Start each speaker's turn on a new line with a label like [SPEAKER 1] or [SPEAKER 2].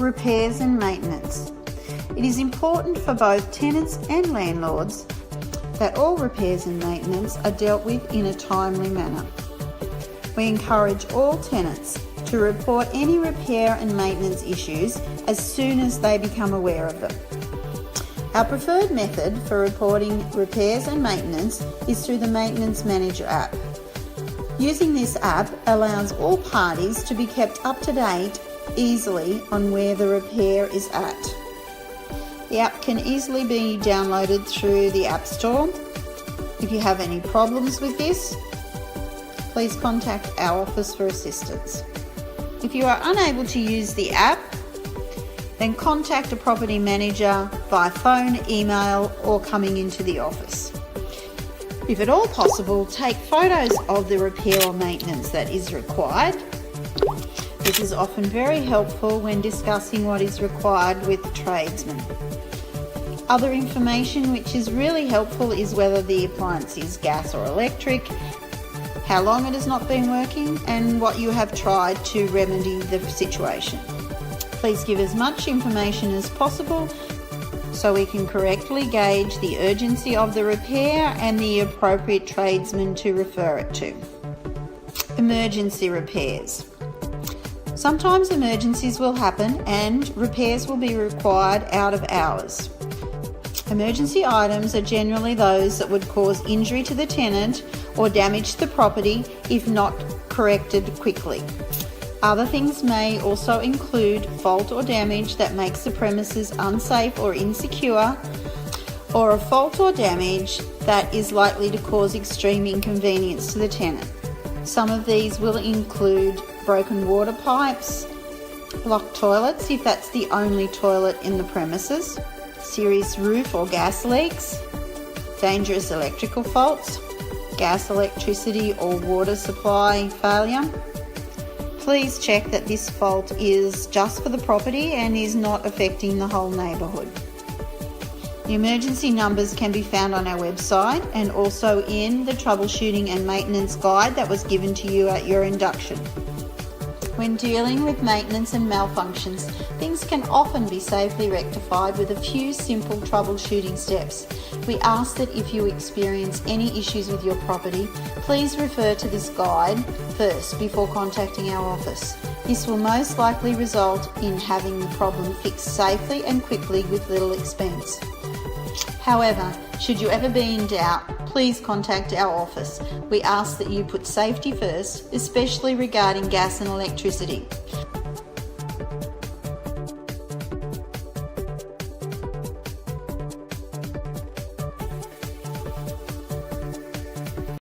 [SPEAKER 1] repairs and maintenance. It is important for both tenants and landlords that all repairs and maintenance are dealt with in a timely manner. We encourage all tenants to report any repair and maintenance issues as soon as they become aware of them. Our preferred method for reporting repairs and maintenance is through the Maintenance Manager app. Using this app allows all parties to be kept up to date easily on where the repair is at. The app can easily be downloaded through the App Store. If you have any problems with this, please contact our office for assistance. If you are unable to use the app, then contact a property manager by phone, email, or coming into the office. If at all possible, take photos of the repair or maintenance that is required. This is often very helpful when discussing what is required with the tradesman. Other information which is really helpful is whether the appliance is gas or electric, how long it has not been working, and what you have tried to remedy the situation. Please give as much information as possible so we can correctly gauge the urgency of the repair and the appropriate tradesman to refer it to. Emergency repairs. Sometimes emergencies will happen and repairs will be required out of hours. Emergency items are generally those that would cause injury to the tenant or damage the property if not corrected quickly. Other things may also include fault or damage that makes the premises unsafe or insecure, or a fault or damage that is likely to cause extreme inconvenience to the tenant. Some of these will include broken water pipes, blocked toilets if that's the only toilet in the premises, serious roof or gas leaks, dangerous electrical faults, gas, electricity or water supply failure. Please check that this fault is just for the property and is not affecting the whole neighbourhood. The emergency numbers can be found on our website and also in the troubleshooting and maintenance guide that was given to you at your induction. When dealing with maintenance and malfunctions, things can often be safely rectified with a few simple troubleshooting steps. We ask that if you experience any issues with your property, please refer to this guide first before contacting our office. This will most likely result in having the problem fixed safely and quickly with little expense. However, should you ever be in doubt, please contact our office. We ask that you put safety first, especially regarding gas and electricity.